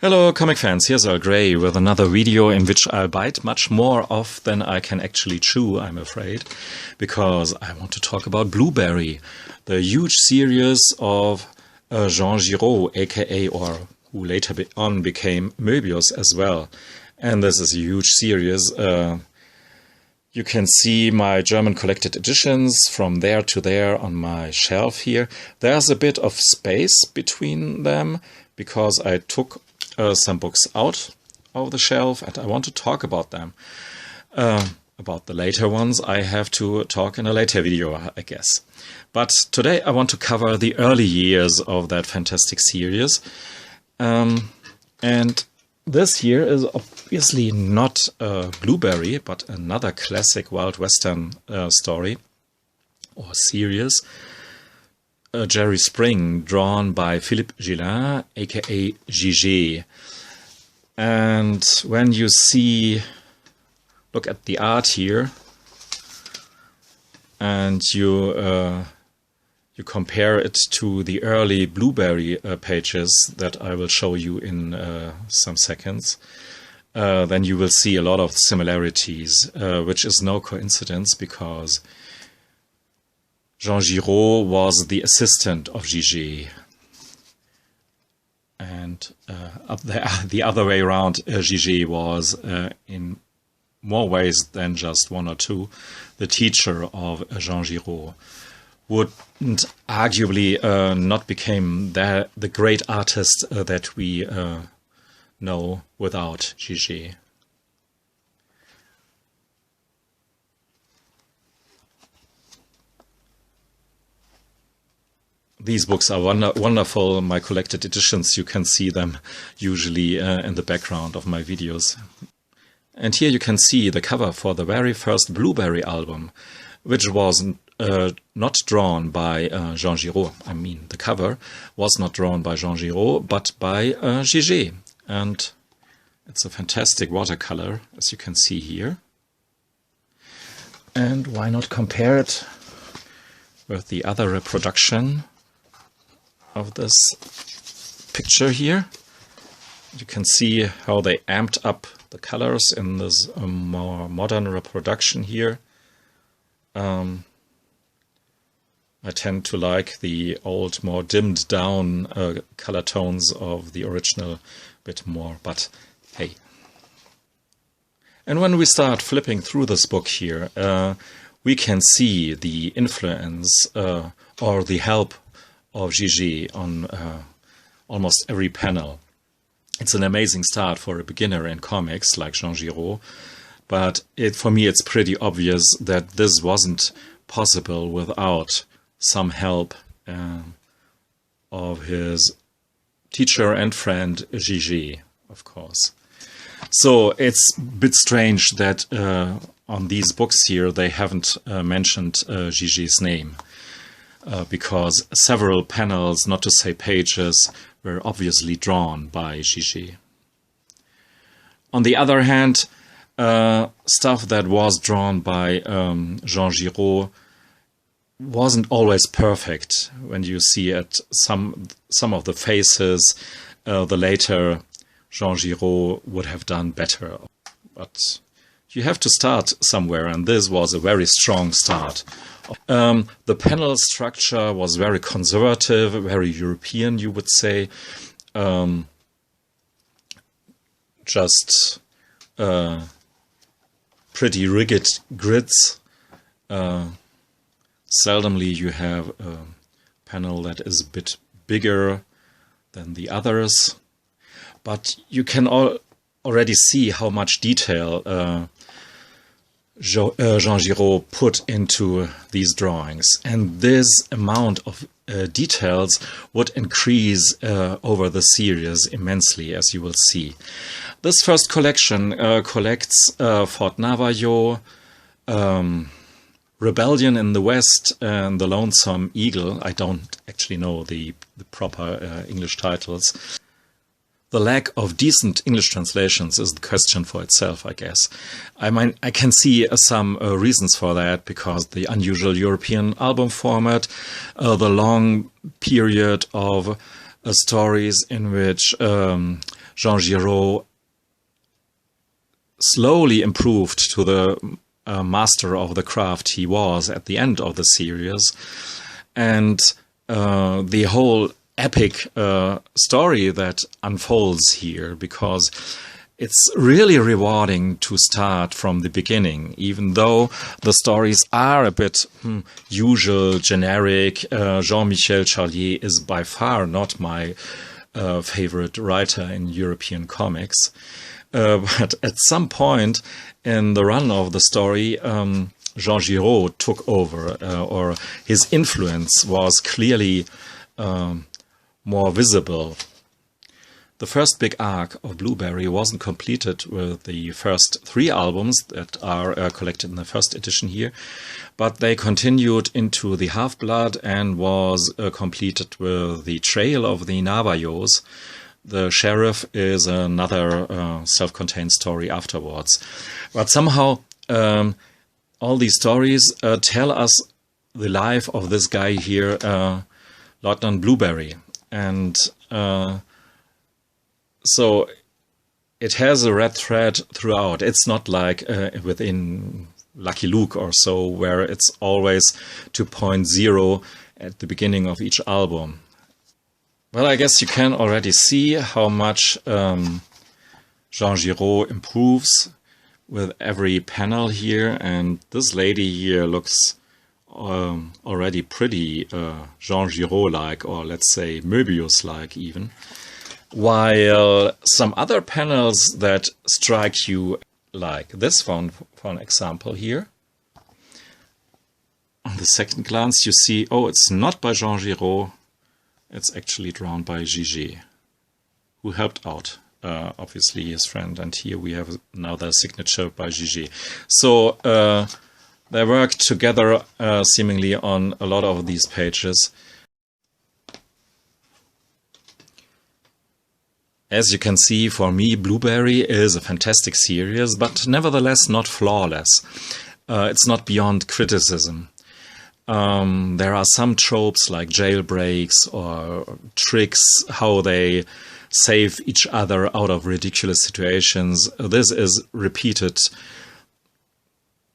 Hello comic fans, here's Earl Grey with another video in which I'll bite much more off than I can actually chew, I'm afraid, because I want to talk about Blueberry, the huge series of Jean Giraud, aka, or who later on became Moebius as well. And this is a huge series. You can see my German collected editions from there to there on my shelf here. There's a bit of space between them because I took some books out of the shelf and I want to talk about them. About the later ones I have to talk in a later video, I guess. But today I want to cover the early years of that fantastic series. And this here is obviously not Blueberry, but another classic Wild Western story or series. Jerry Spring, drawn by Philippe Gillin, aka Gigi. And when you look at the art here, and you compare it to the early Blueberry pages that I will show you in some seconds, then you will see a lot of similarities, which is no coincidence because Jean Giraud was the assistant of Gigi, and the other way around, Gigi was, in more ways than just one or two, the teacher of Jean Giraud. Wouldn't arguably not become the great artist that we know without Gigi. These books are wonderful, my collected editions. You can see them usually in the background of my videos. And here you can see the cover for the very first Blueberry album, which was not drawn by Jean Giraud. I mean, the cover was not drawn by Jean Giraud, but by Gigi. And it's a fantastic watercolor, as you can see here. And why not compare it with the other reproduction of this picture here? You can see how they amped up the colors in this more modern reproduction here. I tend to like the old, more dimmed down color tones of the original a bit more, but hey. And when we start flipping through this book here, we can see the influence or the help of Gigi on almost every panel. It's an amazing start for a beginner in comics like Jean Giraud, but for me it's pretty obvious that this wasn't possible without some help of his teacher and friend Gigi, of course. So it's a bit strange that on these books here they haven't mentioned Gigi's name. Because several panels, not to say pages, were obviously drawn by Gigi. On the other hand, stuff that was drawn by Jean Giraud wasn't always perfect. When you see at some of the faces, the later Jean Giraud would have done better. But you have to start somewhere, and this was a very strong start. The panel structure was very conservative, very European, you would say. Just pretty rigid grids. Seldomly you have a panel that is a bit bigger than the others. But you can already see how much detail Jean Giraud put into these drawings, and this amount of details would increase over the series immensely, as you will see. This first collection collects Fort Navajo, Rebellion in the West, and The Lonesome Eagle. I don't actually know the proper English titles. The lack of decent English translations is the question for itself, I guess. I mean, I can see some reasons for that, because the unusual European album format, the long period of stories in which Jean Giraud slowly improved to the master of the craft he was at the end of the series. And the whole epic story that unfolds here, because it's really rewarding to start from the beginning, even though the stories are a bit usual, generic. Jean-Michel is by far not my favorite writer in European comics. But at some point in the run of the story, Jean Giraud took over, or his influence was clearly more visible. The first big arc of Blueberry wasn't completed with the first 3 albums that are collected in the first edition here, but they continued into the Half-Blood and was completed with the Trail of the Navajos. The Sheriff is another self-contained story afterwards. But somehow all these stories tell us the life of this guy here, Lieutenant Blueberry. And so it has a red thread throughout. It's not like within Lucky Luke or so, where it's always 2.0 at the beginning of each album. Well, I guess you can already see how much Jean Giraud improves with every panel here. And this lady here looks already pretty Jean Giraud-like, or let's say Moebius-like even. While some other panels that strike you, like this one, for an example here, on the second glance you see, oh, it's not by Jean Giraud, it's actually drawn by Gigi, who helped out, obviously, his friend. And here we have another signature by Gigi. So they worked together seemingly on a lot of these pages. As you can see, for me, Blueberry is a fantastic series, but nevertheless not flawless. It's not beyond criticism. There are some tropes like jailbreaks or tricks, how they save each other out of ridiculous situations. This is repeated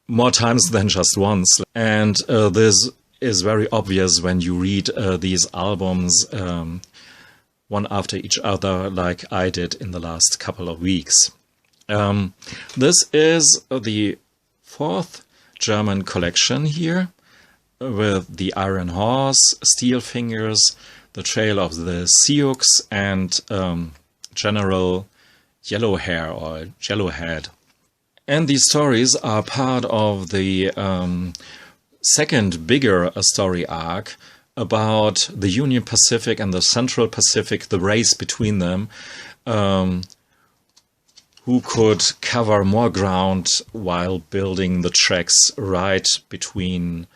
more times than just once. And this is very obvious when you read these albums one after each other, like I did in the last couple of weeks. This is the 4th German collection here, with the Iron Horse, Steel Fingers, the Trail of the Sioux, and General Yellowhair or Yellowhead. And these stories are part of the second bigger story arc about the Union Pacific and the Central Pacific, the race between them, who could cover more ground while building the tracks right between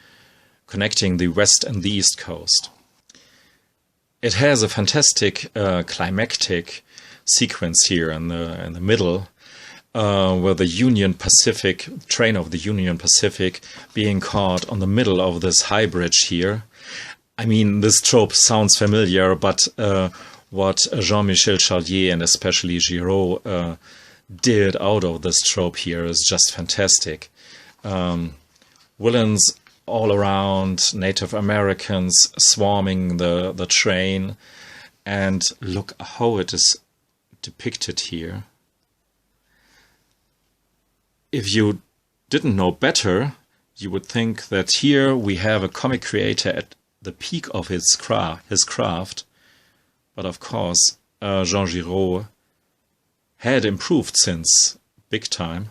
connecting the West and the East Coast. It has a fantastic climactic sequence here in the middle, where the Union Pacific, train of the Union Pacific, being caught on the middle of this high bridge here. I mean, this trope sounds familiar, but what Jean-Michel and especially Giraud did out of this trope here is just fantastic. Villains all around, Native Americans swarming the train, and look how it is depicted here. If you didn't know better, you would think that here we have a comic creator at the peak of his craft, but of course Jean Giraud had improved since big time,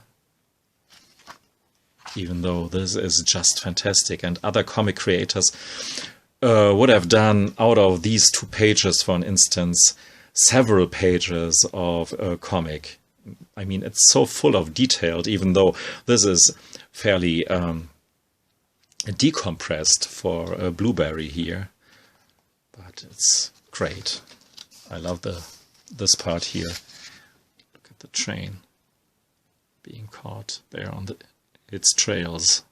even though this is just fantastic. And other comic creators would have done out of these 2 pages, for instance, several pages of a comic. I mean, it's so full of detail, even though this is fairly decompressed for a Blueberry here. But it's great. I love this part here. Look at the train being caught there on its trails,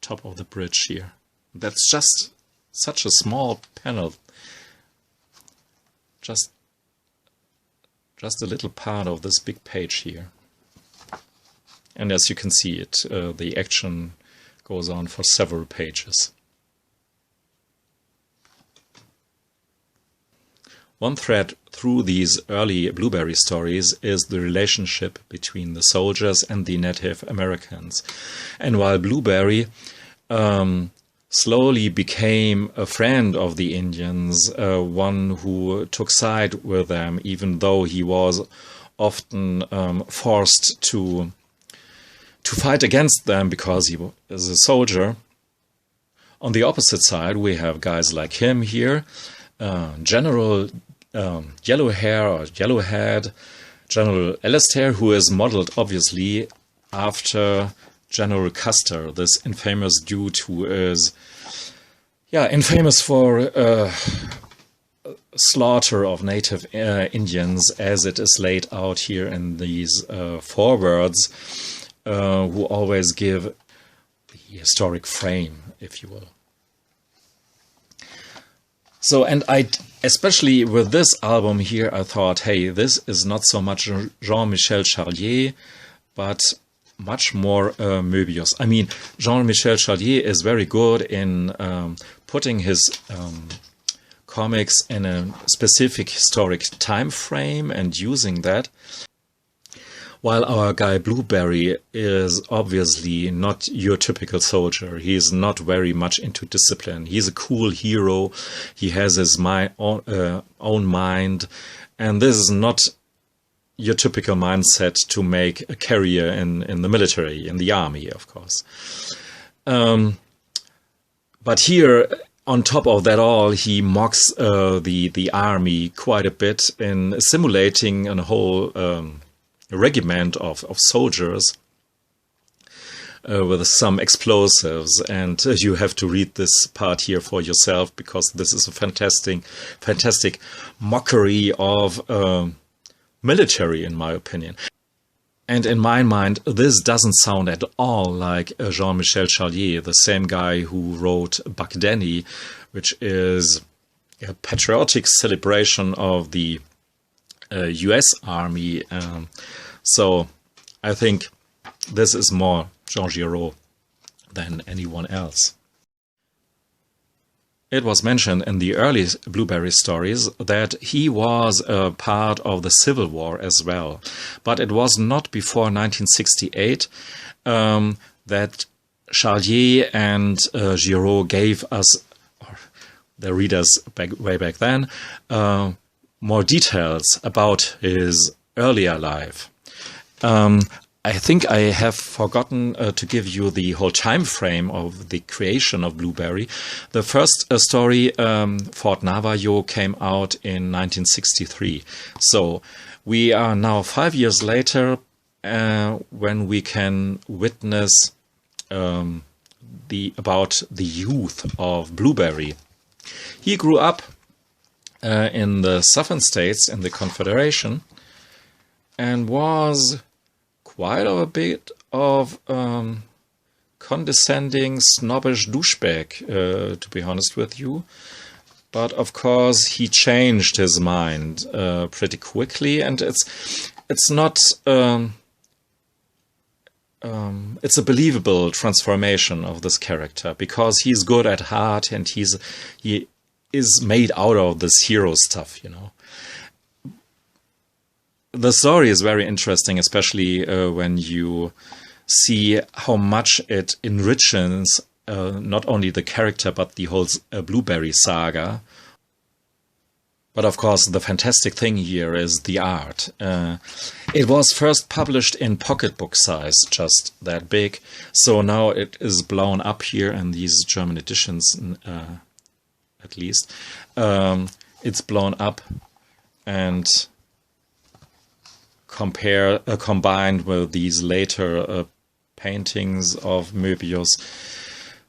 top of the bridge here. That's just such a small panel. just a little part of this big page here. And as you can see, the action goes on for several pages. One thread through these early Blueberry stories is the relationship between the soldiers and the Native Americans. And while Blueberry slowly became a friend of the Indians, one who took side with them, even though he was often forced to fight against them because he was a soldier. On the opposite side, we have guys like him here, General Yellow Hair or Yellowhead, General Alastair, who is modeled obviously after General Custer, this infamous dude who is infamous for slaughter of native Indians, as it is laid out here in these forewords, who always give the historic frame, if you will. So, and especially with this album here, I thought, hey, this is not so much Jean-Michel Charlier, but much more Moebius. I mean, Jean-Michel Charlier is very good in putting his comics in a specific historic time frame and using that. While our guy Blueberry is obviously not your typical soldier. He is not very much into discipline. He's a cool hero. He has his own mind. And this is not your typical mindset to make a career in the military, in the army, of course. But here, on top of that all, he mocks the army quite a bit in simulating a whole regiment of soldiers with some explosives, and you have to read this part here for yourself, because this is a fantastic mockery of military, in my opinion. And in my mind, this doesn't sound at all like Jean-Michel Charlier, the same guy who wrote Buck Danny, which is a patriotic celebration of the US Army. So I think this is more Jean Giraud than anyone else. It was mentioned in the early Blueberry stories that he was a part of the Civil War as well. But it was not before 1968 that Charlier and Giraud gave us, or the readers way back then, more details about his earlier life. I think I have forgotten to give you the whole time frame of the creation of Blueberry. The first story, Fort Navajo, came out in 1963. So we are now 5 years later when we can witness about the youth of Blueberry. He grew up in the southern states in the Confederation and was quite a bit of condescending, snobbish douchebag, to be honest with you. But of course, he changed his mind pretty quickly, and it's not it's a believable transformation of this character, because he's good at heart and he is made out of this hero stuff, you know. The story is very interesting, especially when you see how much it enriches not only the character but the whole Blueberry saga. But of course, the fantastic thing here is the art. It was first published in pocketbook size, just that big. So now it is blown up here in these German editions, at least. It's blown up and combined with these later paintings of Moebius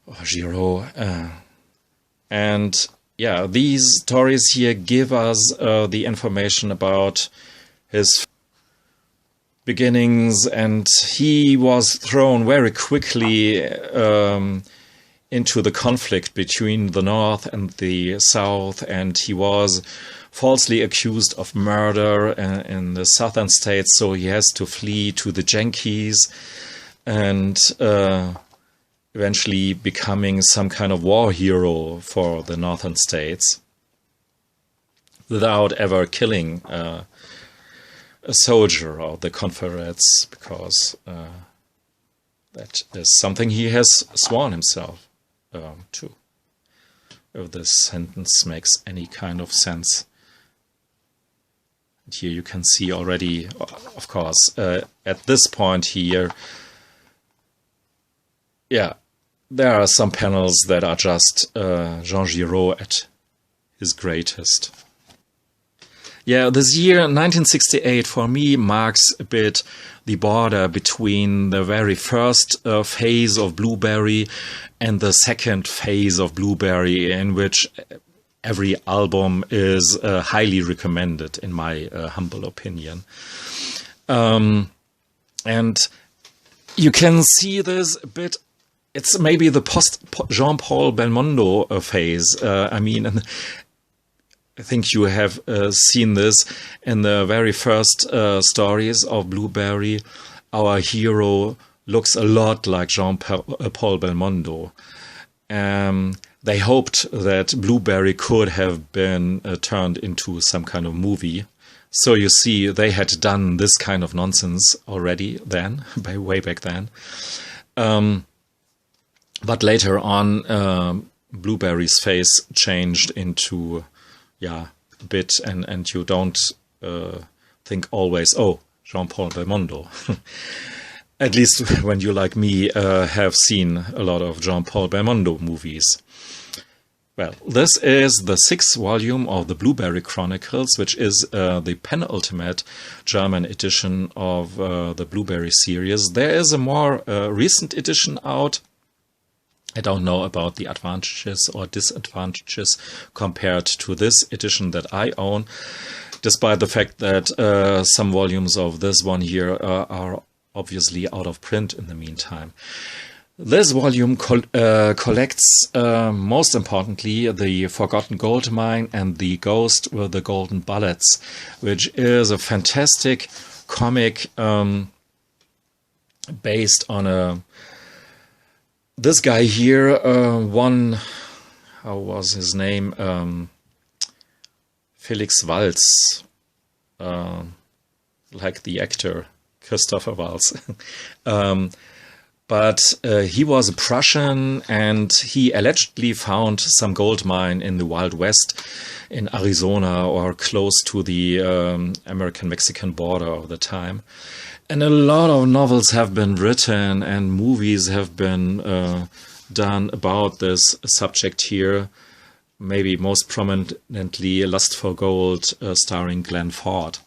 or Giraud. And yeah, these stories here give us the information about his beginnings, and he was thrown very quickly into the conflict between the North and the South, and he was falsely accused of murder in the southern states, so he has to flee to the Yankees and eventually becoming some kind of war hero for the northern states without ever killing a soldier of the Confederates, because that is something he has sworn himself to. If this sentence makes any kind of sense. And here you can see already, of course, at this point here, yeah, there are some panels that are just Jean Giraud at his greatest. Yeah, this year, 1968, for me, marks a bit the border between the very first phase of Blueberry and the second phase of Blueberry, in which every album is highly recommended, in my humble opinion. And you can see this a bit. It's maybe the post-Jean-Paul Belmondo phase. I mean, I think you have seen this in the very first stories of Blueberry. Our hero looks a lot like Jean-Paul Belmondo. They hoped that Blueberry could have been turned into some kind of movie. So you see, they had done this kind of nonsense already then, way back then. But later on, Blueberry's face changed into, yeah, a bit, and you don't think always, oh, Jean-Paul Belmondo. At least when you, like me, have seen a lot of Jean-Paul Belmondo movies. Well, this is the 6th volume of the Blueberry Chronicles, which is the penultimate German edition of the Blueberry series. There is a more recent edition out. I don't know about the advantages or disadvantages compared to this edition that I own, despite the fact that some volumes of this one here are obviously out of print in the meantime. This volume collects, most importantly, the Forgotten Gold Mine and the Ghost with the Golden Bullets, which is a fantastic comic based on this guy here, how was his name? Felix Waltz, like the actor Christopher Waltz. But he was a Prussian, and he allegedly found some gold mine in the Wild West in Arizona, or close to the American-Mexican border of the time. And a lot of novels have been written and movies have been done about this subject here. Maybe most prominently Lust for Gold, starring Glenn Ford.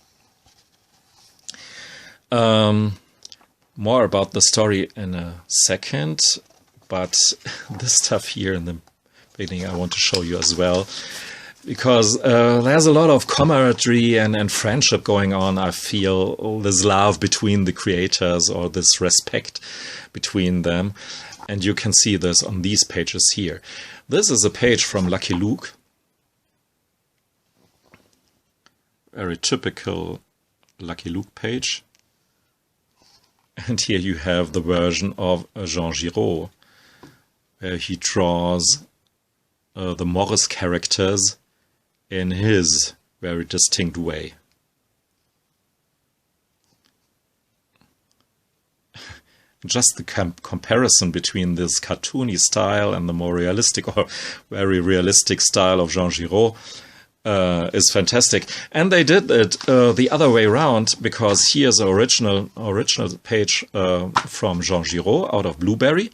More about the story in a second, but this stuff here in the beginning I want to show you as well, because there's a lot of camaraderie and friendship going on. I feel this love between the creators, or this respect between them, and you can see this on these pages here. This is a page from Lucky Luke, very typical Lucky Luke page. And here you have the version of Jean Giraud, where he draws the Morris characters in his very distinct way. Just the comparison between this cartoony style and the more realistic or very realistic style of Jean Giraud is fantastic. And they did it the other way around, because here's the original page from Jean Giraud out of Blueberry.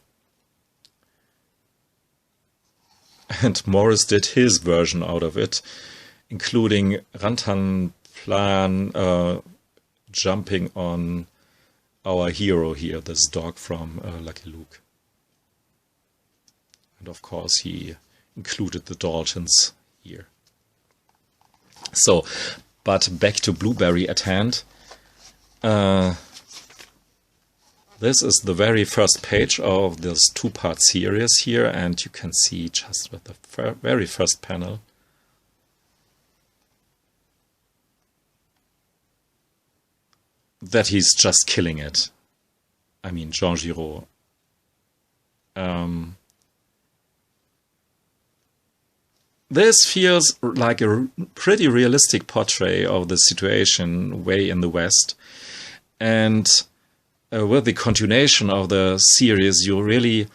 And Morris did his version out of it, including Rantanplan jumping on our hero here, this dog from Lucky Luke. And of course he included the Daltons here. So, but back to Blueberry at hand. This is the very first page of this two-part series here, and you can see just with the very first panel that he's just killing it. I mean, Jean Giraud. This feels like a pretty realistic portrait of the situation way in the West. And with the continuation of the series, you really,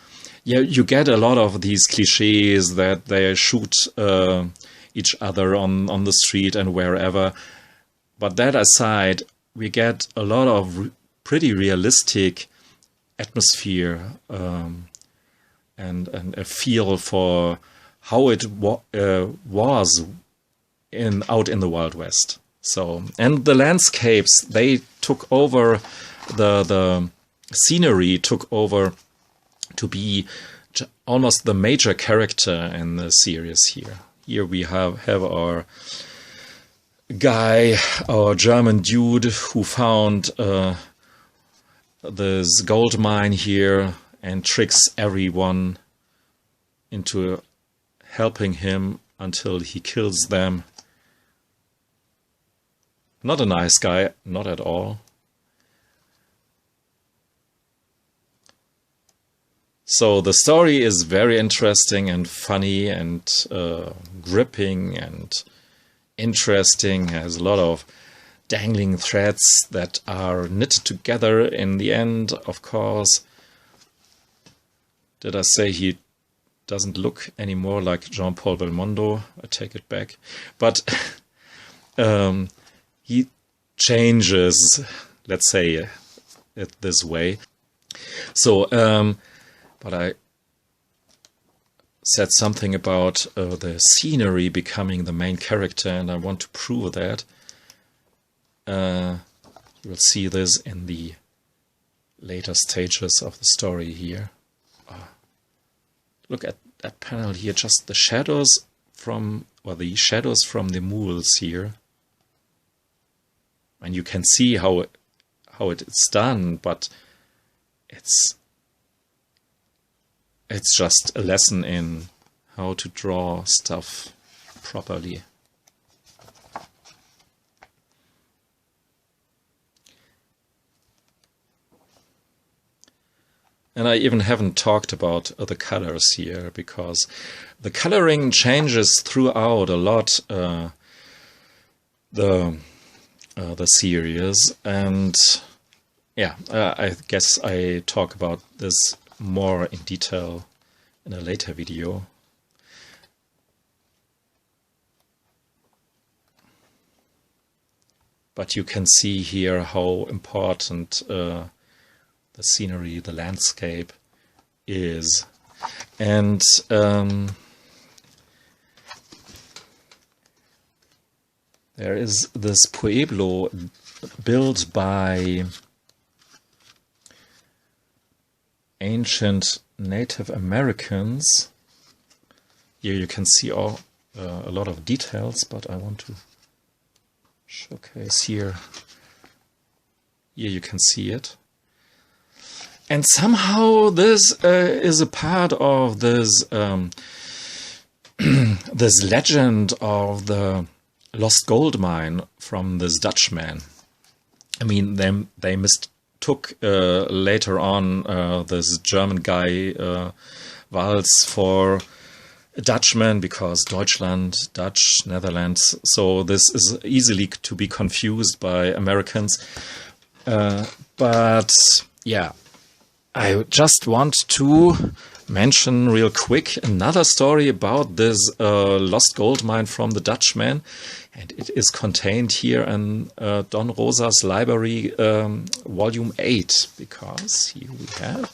you get a lot of these cliches that they shoot each other on the street and wherever. But that aside, we get a lot of pretty realistic atmosphere and a feel for how it was out in the Wild West. So, and the landscapes, they took over, the scenery took over to be almost the major character in the series here. Here we have our guy, our German dude, who found this gold mine here and tricks everyone into helping him until he kills them. Not a nice guy, not at all. So the story is very interesting and funny and gripping and interesting. Has a lot of dangling threads that are knitted together in the end, of course. Did I say he doesn't look anymore like Jean-Paul Belmondo? I take it back. But he changes, let's say it this way. So, but I said something about the scenery becoming the main character, and I want to prove that. You'll see this in the later stages of the story here. Look at that panel here, just the shadows from, or the shadows from the mules here. And you can see how it's done, but it's just a lesson in how to draw stuff properly. And I even haven't talked about the colors here, because the coloring changes throughout a lot the series. And yeah, I guess I talk about this more in detail in a later video. But you can see here how important the scenery, the landscape is. And there is this pueblo built by ancient Native Americans. Here you can see a lot of details, but I want to showcase here. Here you can see it. And somehow this is a part of this this legend of the lost gold mine from this Dutchman. I mean, they mistook later on this German guy Wals for a Dutchman, because Deutschland, Dutch, Netherlands. So this is easily to be confused by Americans. But yeah. I just want to mention real quick another story about this lost gold mine from the Dutchman, and it is contained here in Don Rosa's library, volume 8, because here we have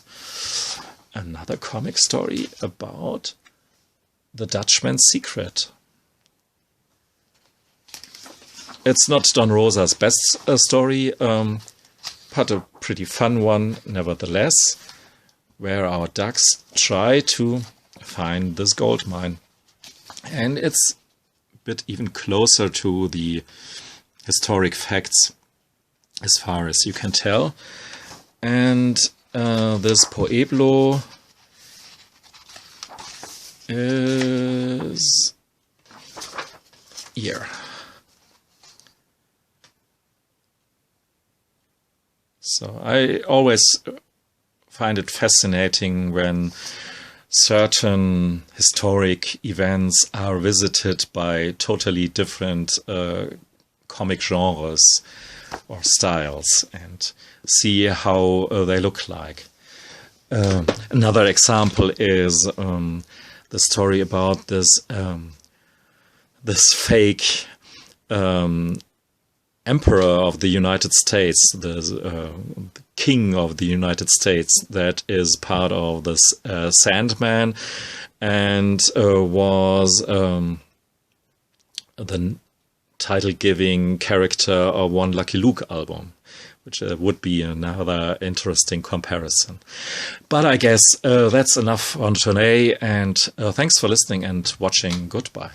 another comic story about the Dutchman's secret. It's not Don Rosa's best story, but a pretty fun one nevertheless, where our ducks try to find this gold mine. And it's a bit even closer to the historic facts as far as you can tell. And this Pueblo is here. So I always find it fascinating when certain historic events are visited by totally different comic genres or styles, and see how they look like. Another example is the story about this fake emperor of the United States, the king of the United States, that is part of this Sandman, and was the title-giving character of one Lucky Luke album, which would be another interesting comparison. But I guess that's enough on today, and thanks for listening and watching. Goodbye.